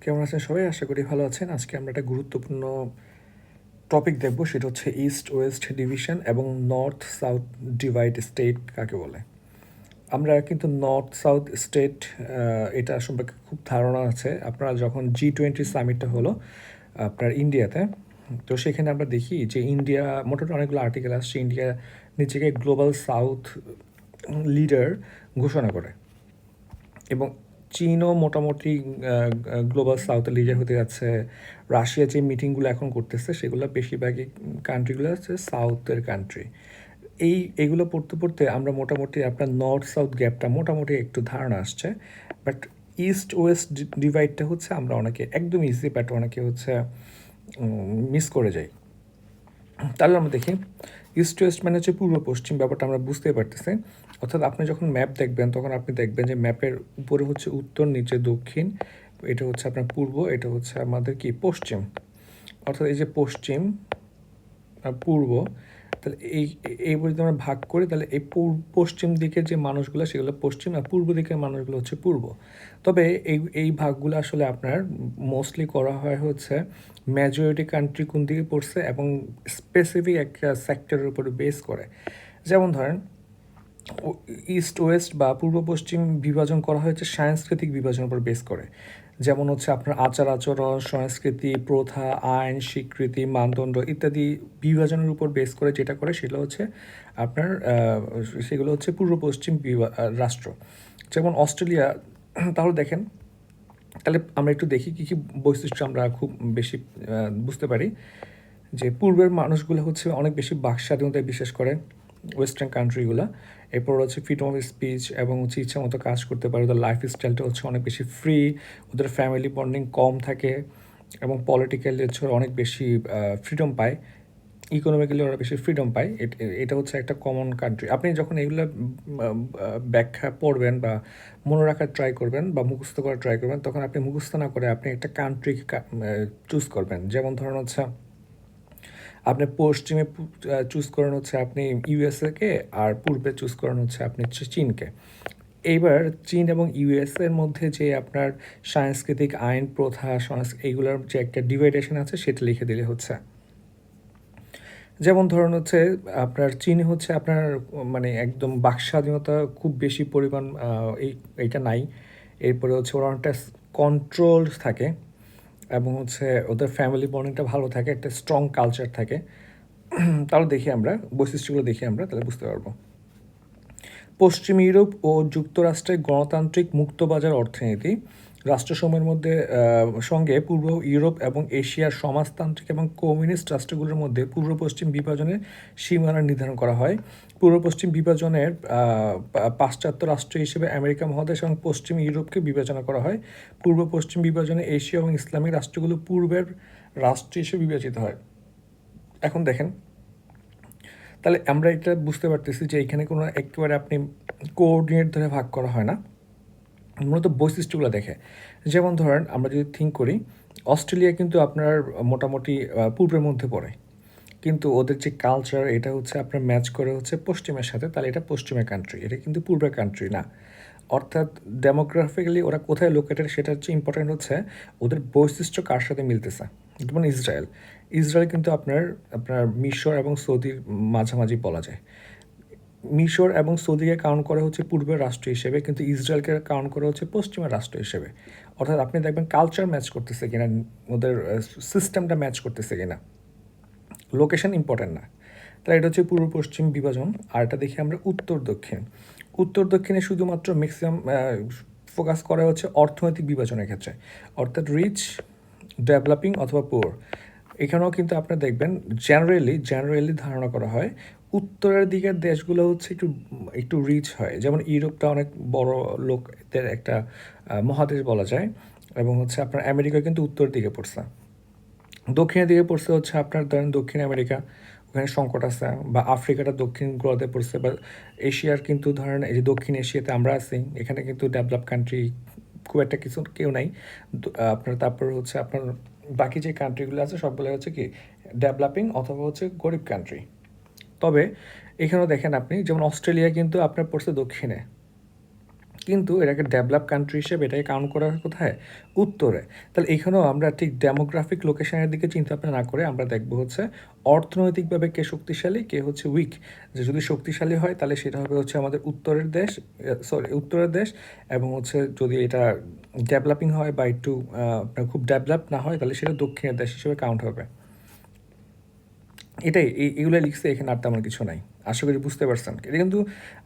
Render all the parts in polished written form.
কেমন আছেন সবাই? আশা করি ভালো আছেন। আজকে আমরা একটা গুরুত্বপূর্ণ টপিক দেখব, সেটা হচ্ছে ইস্ট ওয়েস্ট ডিভিশন এবং নর্থ সাউথ ডিভাইড স্টেট কাকে বলে। আমরা কিন্তু নর্থ সাউথ স্টেট এটা সম্পর্কে খুব ধারণা আছে। আপনারা যখন G20 সামিটটা হলো আপনার ইন্ডিয়াতে, তো সেখানে আমরা দেখি যে ইন্ডিয়া মোটামুটি অনেকগুলো আর্টিকেল আসছে, ইন্ডিয়া নিজেকে গ্লোবাল সাউথ লিডার ঘোষণা করে এবং চীনও মোটামুটি গ্লোবাল সাউথের লিডার হতে যাচ্ছে। রাশিয়া যে মিটিংগুলো এখন করতেছে সেগুলো বেশিরভাগই কান্ট্রিগুলো হচ্ছে সাউথের কান্ট্রি। এগুলো পড়তে পড়তে আমরা মোটামুটি আপনার নর্থ সাউথ গ্যাপটা মোটামুটি একটু ধারণা আসছে। বাট ইস্ট ওয়েস্ট ডিভাইডটা হচ্ছে আমরা অনেকে একদম ইজি, বাট অনেকে হচ্ছে মিস করে যাই। তাহলে আমরা দেখি ইস্ট ওয়েস্ট মানে হচ্ছে পূর্ব পশ্চিম, ব্যাপারটা আমরা বুঝতেই পারতেছি। অর্থাৎ আপনি যখন ম্যাপ দেখবেন তখন আপনি দেখবেন যে ম্যাপের উপরে হচ্ছে উত্তর, নিচে দক্ষিণ, এটা হচ্ছে আপনার পূর্ব, এটা হচ্ছে আমাদের কি পশ্চিম। অর্থাৎ এই যে পশ্চিম আর পূর্ব, তাহলে এই যদি আমরা ভাগ করি তাহলে এই পশ্চিম দিকের যে মানুষগুলো সেগুলো পশ্চিম আর পূর্ব দিকের মানুষগুলো হচ্ছে পূর্ব। তবে এই ভাগগুলো আসলে আপনার মোস্টলি করা হয় হচ্ছে মেজরিটি কান্ট্রি কোন দিকে পড়ছে এবং স্পেসিফিক একটা সেক্টরের উপরে বেস করে। যেমন ধরেন ইস্ট ওয়েস্ট বা পূর্ব পশ্চিম বিভাজন করা হয়েছে সাংস্কৃতিক বিভাজনের উপর বেস করে। যেমন হচ্ছে আপনার আচার আচরণ, সংস্কৃতি, প্রথা, আইন, স্বীকৃতি, মানদণ্ড ইত্যাদি বিভাজনের উপর বেস করে যেটা করে সেগুলো হচ্ছে আপনার সেগুলো হচ্ছে পূর্ব পশ্চিম রাষ্ট্র। যেমন অস্ট্রেলিয়া। তাহলে দেখেন, তাহলে আমরা একটু দেখি কী কী বৈশিষ্ট্য আমরা খুব বেশি বুঝতে পারি। যে পূর্বের মানুষগুলো হচ্ছে অনেক বেশি বাক স্বাধীনতায় বিশ্বাস করে, ওয়েস্টার্ন কান্ট্রিগুলো। এরপর হচ্ছে ফ্রিডম অফ স্পিচ এবং হচ্ছে ইচ্ছা মতো কাজ করতে পারে। ওদের লাইফ স্টাইলটা হচ্ছে অনেক বেশি ফ্রি, ওদের ফ্যামিলি বন্ডিং কম থাকে এবং পলিটিক্যালি হচ্ছে অনেক বেশি ফ্রিডম পায়, ইকোনমিক্যালি ওরা বেশি ফ্রিডম পায়। এটা হচ্ছে একটা কমন কান্ট্রি। আপনি যখন এগুলো ব্যাখ্যা পড়বেন বা মনে রাখার ট্রাই করবেন বা মুখস্থ করার ট্রাই করবেন, তখন আপনি মুখস্থ না করে আপনি একটা কান্ট্রি চুজ করবেন। যেমন ধরেন হচ্ছে আপনি পশ্চিমে চুজ করেন হচ্ছে আপনি ইউএসএকে, আর পূর্বে চুজ করেন হচ্ছে আপনি চীনকে। এইবার চীন এবং ইউএসএর মধ্যে যে আপনার সাংস্কৃতিক আইন, প্রথা, এইগুলোর যে একটা ডিভাইডেশন আছে সেটা লিখে দিলে হচ্ছে। যেমন ধরুন হচ্ছে আপনার চীন হচ্ছে আপনার মানে একদম বাকস্বাধীনতা খুব বেশি পরিমাণ এইটা নাই। এরপরে হচ্ছে ওরা অনেকটা কন্ট্রোল থাকে এবং হচ্ছে ওদের ফ্যামিলি বন্ডিংটা ভালো থাকে, একটা স্ট্রং কালচার থাকে। তাহলে দেখি আমরা বৈশিষ্ট্যগুলো দেখি আমরা, তাহলে বুঝতে পারবো। পশ্চিম ইউরোপ ও যুক্তরাষ্ট্রের গণতান্ত্রিক মুক্তবাজার অর্থনীতি রাষ্ট্রসমূহের মধ্যে সঙ্গে পূর্ব ইউরোপ এবং এশিয়ার সমাজতান্ত্রিক এবং কমিউনিস্ট রাষ্ট্রগুলোর মধ্যে পূর্ব পশ্চিম বিভাজনের সীমানা নির্ধারণ করা হয়। পূর্ব পশ্চিম বিভাজনের পাশ্চাত্য রাষ্ট্র হিসেবে আমেরিকা মহাদেশ এবং পশ্চিম ইউরোপকে বিবেচনা করা হয়। পূর্ব পশ্চিম বিভাজনে এশিয়া এবং ইসলামিক রাষ্ট্রগুলো পূর্বের রাষ্ট্র হিসেবে বিবেচিত হয়। এখন দেখেন, তাহলে আমরা এটা বুঝতে পারতেছি যে এখানে কোনো একেবারে আপনি কোঅর্ডিনেট ধরে ভাগ করা হয় না, মূলত বৈশিষ্ট্যগুলো দেখে। যেমন ধরেন আমরা যদি থিঙ্ক করি, অস্ট্রেলিয়া কিন্তু আপনার মোটামুটি পূর্বের মধ্যে পড়ে, কিন্তু ওদের যে কালচার এটা হচ্ছে আপনার ম্যাচ করে হচ্ছে পশ্চিমের সাথে, তাহলে এটা পশ্চিমের কান্ট্রি, এটা কিন্তু পূর্বের কান্ট্রি না। অর্থাৎ ডেমোগ্রাফিক্যালি ওরা কোথায় লোকেটেড সেটা হচ্ছে ইম্পর্টেন্ট হচ্ছে ওদের বৈশিষ্ট্য কার সাথে মিলতেছে। যেমন ইসরায়েল, ইসরায়েল কিন্তু আপনার আপনার মিশর এবং সৌদির মাঝামাঝি বলা যায়। মিশর এবং সৌদিকে কাউন্ট করা হচ্ছে পূর্বের রাষ্ট্র হিসেবে, কিন্তু ইসরায়েলকে কাউন্ট করা হচ্ছে পশ্চিমের রাষ্ট্র হিসেবে। অর্থাৎ আপনি দেখবেন কালচার ম্যাচ করতেছে কিনা, ওদের সিস্টেমটা ম্যাচ করতেছে কিনা, লোকেশন ইম্পর্টেন্ট না। তাহলে এটা হচ্ছে পূর্ব পশ্চিম বিভাজন। আর এটা দেখি আমরা উত্তর দক্ষিণ। উত্তর দক্ষিণে শুধুমাত্র ম্যাক্সিমাম ফোকাস করা হচ্ছে অর্থনৈতিক বিভাজনের ক্ষেত্রে, অর্থাৎ রিচ, ডেভেলপিং অথবা পুয়ার। এখানেও কিন্তু আপনার দেখবেন জেনারেলি ধারণা করা হয় উত্তরের দিকের দেশগুলো হচ্ছে একটু একটু রিচ হয়। যেমন ইউরোপটা অনেক বড় লোকদের একটা মহাদেশ বলা যায়, এবং হচ্ছে আপনার আমেরিকা কিন্তু উত্তর দিকে পড়ছে। দক্ষিণের দিকে পড়ছে হচ্ছে আপনার ধরেন দক্ষিণ আমেরিকা, ওখানে সংকট আছে, বা আফ্রিকাটা দক্ষিণ গোলার্ধে পড়ছে, বা এশিয়ার কিন্তু ধরেন এই যে দক্ষিণ এশিয়াতে আমরা আছি, এখানে কিন্তু ডেভেলপ কান্ট্রি খুব একটা কিছু কেউ নাই। আপনার তারপর হচ্ছে আপনার বাকি যে কান্ট্রিগুলো আছে সবগুলো হচ্ছে কি ডেভেলপিং অথবা হচ্ছে গরিব কান্ট্রি। তবে এখানেও দেখেন আপনি যেমন অস্ট্রেলিয়া কিন্তু আপনার পড়ছে দক্ষিণে, কিন্তু এটাকে ডেভেলপ কান্ট্রি হিসেবে এটাকে কাউন্ট করা হয় কোথায়? উত্তরে। তাহলে এখানেও আমরা ঠিক ডেমোগ্রাফিক লোকেশনের দিকে চিন্তা ভাবনা না করে আমরা দেখব হচ্ছে অর্থনৈতিকভাবে কে শক্তিশালী, কে হচ্ছে উইক। যে যদি শক্তিশালী হয় তাহলে সেটা হবে হচ্ছে আমাদের উত্তরের দেশ, উত্তরের দেশ, এবং হচ্ছে যদি এটা ডেভেলপিং হয় বা একটু আপনার খুব ডেভেলপ না হয় তাহলে সেটা দক্ষিণের দেশ হিসেবে কাউন্ট হবে। এটাই এগুলো লিখছে, এখানে আর তেমন কিছু নাই। আশা করি বুঝতে পারছেন। এটা কিন্তু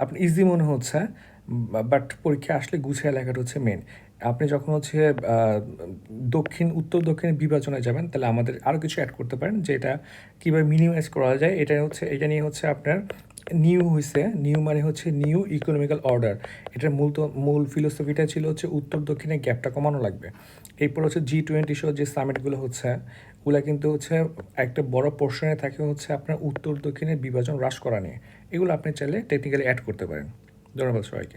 আপনি ইজি মনে হচ্ছে, বাট পরীক্ষা আসলে গুছিয়ে লেখাটা হচ্ছে মেন। আপনি যখন হচ্ছে উত্তর দক্ষিণ বিভাজনে যাবেন তাহলে আমাদের আরও কিছু অ্যাড করতে পারেন, যে এটা কীভাবে মিনিমাইজ করা যায়। এটা নিয়ে হচ্ছে আপনার নিউ মানে হচ্ছে নিউ ইকোনমিক্যাল অর্ডার। এটার মূল ফিলোসফিটা ছিল হচ্ছে উত্তর দক্ষিণে গ্যাপটা কমানো লাগবে। এরপর হচ্ছে G20 সহ যে সামিটগুলো হচ্ছে ওগুলা কিন্তু হচ্ছে একটা বড় পোর্শনে থাকে হচ্ছে আপনার উত্তর দক্ষিণের বিভাজন হ্রাস করা নিয়ে। এগুলো আপনি চাইলে টেকনিক্যালি অ্যাড করতে পারেন। ধন্যবাদ সবাইকে।